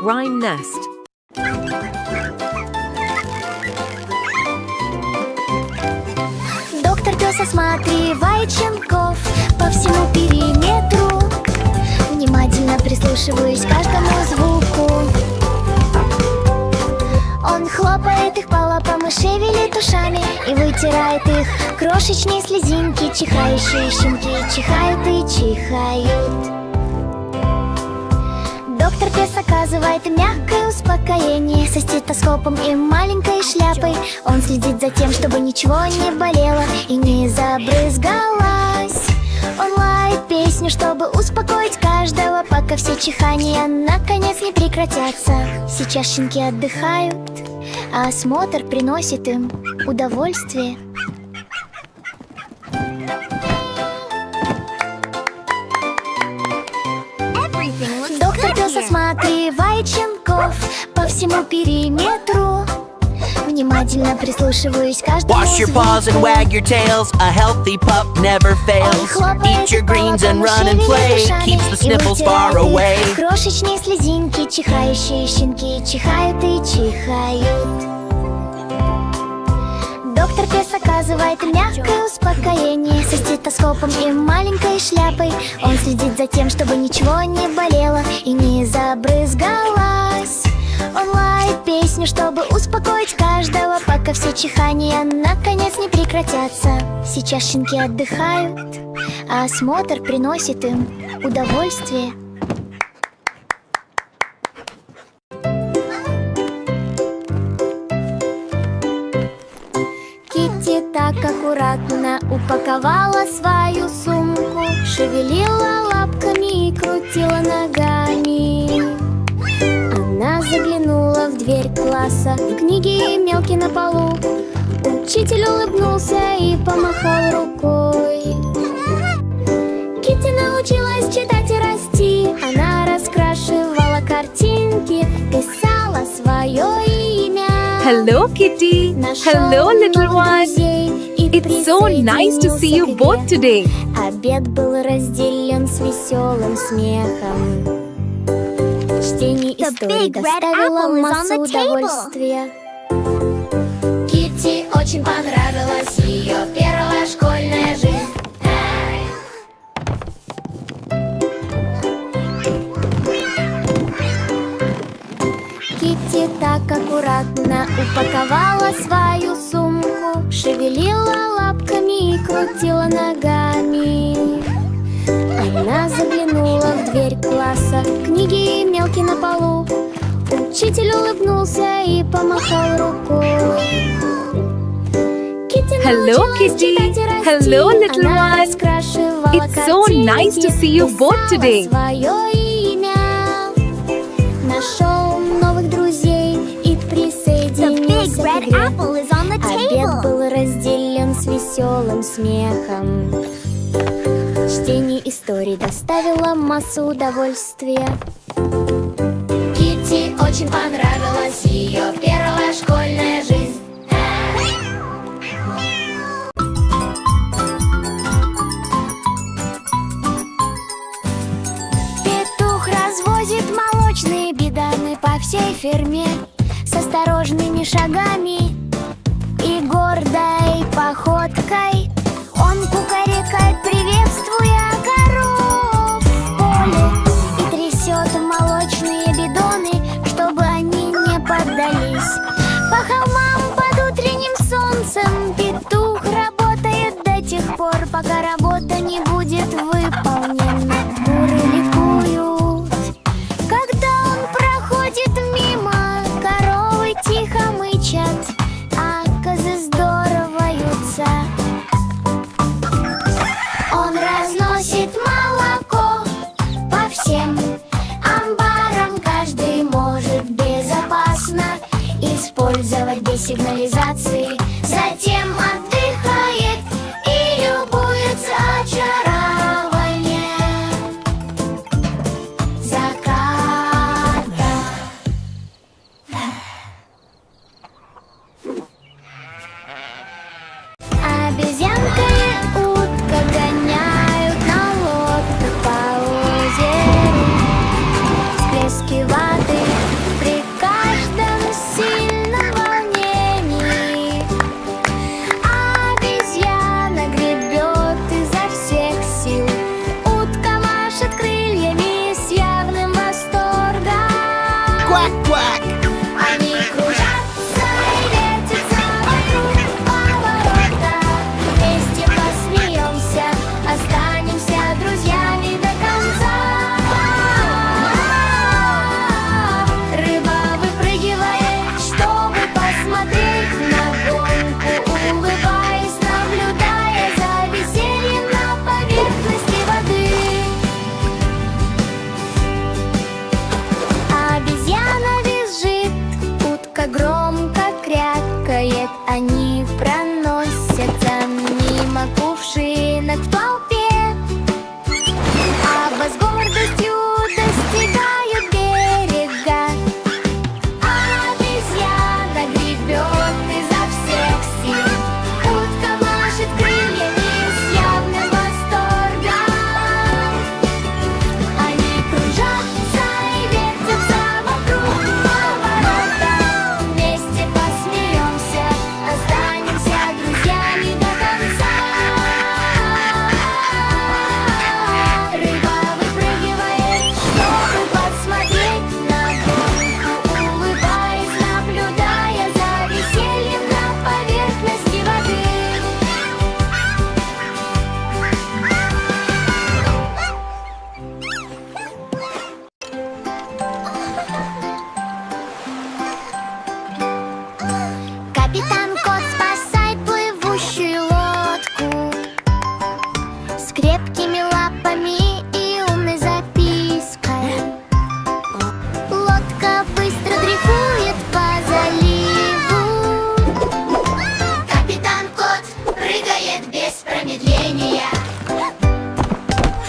brine nest. Доктор пес осматривает щенков по всему периметру, внимательно прислушиваясь к каждому звуку. Он хлопает их по лапам и шевелит ушами и вытирает их крошечные слезинки. Чихающие щенки чихают и чихают. Доктор пес оказывает им мягкое успокоение со стетоскопом и маленькой шляпой. Он следит за тем, чтобы ничего не болело и не забрызгалось. Он лает песню, чтобы успокоить каждого, пока все чихания наконец не прекратятся. Сейчас щенки отдыхают, а осмотр приносит им удовольствие. Доктор пес осматривает щенков по всему периметру, внимательно прислушиваясь к каждому Wash your paws and wag your tails. A healthy pup never fails. Eat your greens and run and play. Keeps the sniffles far away. Крошечные слезинки, чихающие щенки чихают и чихают. Доктор пес оказывает им мягкое успокоение со стетоскопом и маленькой шляпой. Он следит за тем, чтобы ничего не болело и не забрызгалось. Он лает песню, чтобы успокоить каждого, пока все чихания наконец не прекратятся. Сейчас щенки отдыхают, а осмотр приносит им удовольствие. Китти так аккуратно упаковала свою сумку, шевелила лапками и крутила ногами. Она заглянула в дверь класса, в книге мелкие на полу. Учитель улыбнулся и помахал рукой. Китти научилась читать и расти. Она раскрашивала картинки, писала свое имя. Hello, Kitty. Hello, little one. It's so nice to see you both today. Обед был разделен с веселым смехом. Чтение истории доставило массу удовольствия. Китти очень понравилась ее первая школьная жизнь. Китти так аккуратно упаковала свою сумку, шевелила лапками и крутила ногами. Она заглянула в дверь класса, книги мелкие на полу. Учитель улыбнулся и помахал рукой. Hello, Kitty. Hello, little one. It's so nice to see you both today. Нашел новых друзей и присоединился к игре. Обед был разделен с веселым смехом. Чтение истории доставило массу удовольствия. Китти очень понравилась ее первая школьная жизнь. Петух развозит молочные бидоны по всей ферме с осторожными шагами и гордой походкой. Он кукарекает, приветствуя коров в поле, и трясет молочные бидоны, чтобы они не поддались. По холмам под утренним солнцем петух работает до тех пор, пока работа не будет выполнена. Куры ликуют, когда он проходит мимо. Коровы тихо мычат, а козы здорово вьются. Он разносит молоко по всем амбарам. Каждый может безопасно использовать без сигнализации. Затем отдыхает и любуется очарованием заката. Обезьянка и утка гоняют на лодках по озеру. Всплески воды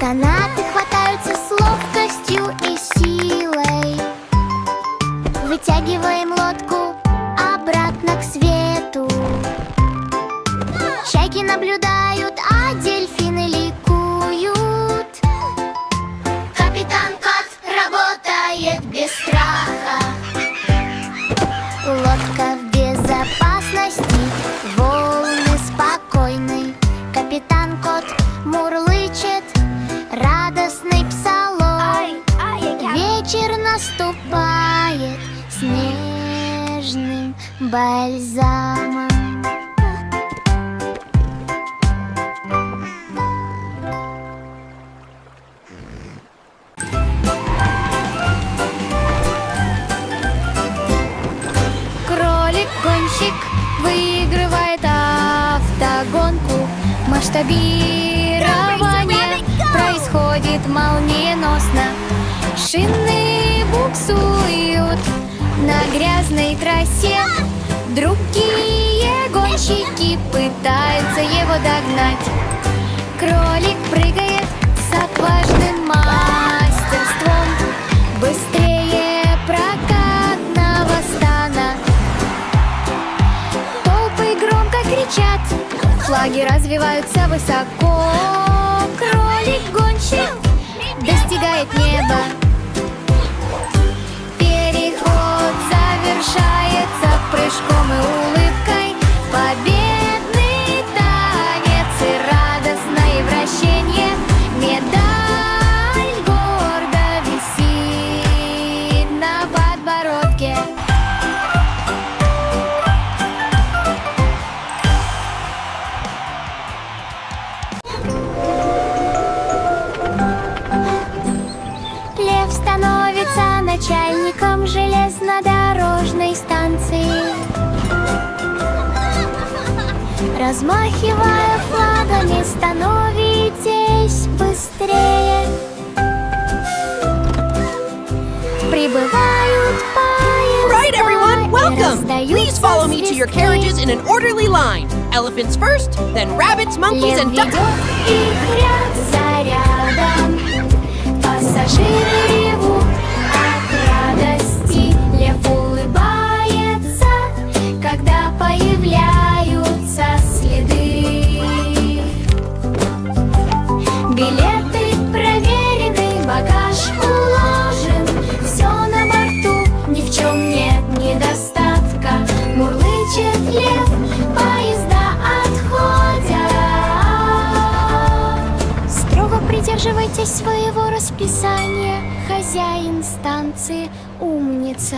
Канаты хватаются с ловкостью и силой. Вытягиваем лодку обратно к свету. Чайки наблюдают, а дельфины ликуют. Капитан Кот работает без страха. Лодка в безопасности, волны спокойны. Капитан Кот мурлычет радостный псалом. Вечер наступает снежным бальзамом. Кролик-гонщик выигрывает автогонку. Масштабирование происходит молниеносно. Шины буксуют на грязной трассе. Другие гонщики пытаются его догнать. Кролик прыгает с отважным мастерством, быстрее прокатного стана. Толпы громко кричат, флаги развиваются высоко. Кролик-гонщик достигает неба. Переход завершается прыжком и улыбкой. Победный танец и радостное вращение. Медаль гордо висит на подбородке. Лев становится начальником железнодорожной станции. Размахивая флагами, становитесь быстрее. Прибывают поезда. Right, everyone, welcome! и Please follow me to your раздаются carriages in an orderly line. Elephants first, then rabbits, monkeys, Лев and ведет ducks. их ряд за рядом. Пассажиры ревут от радости. Лев улыбается, когда появляются следы. Билеты проверены, багаж уложен. Все на борту, ни в чем нет недостатка. Мурлычет лев, поезда отходят. Строго придерживайтесь своего расписания. Хозяин станции умница.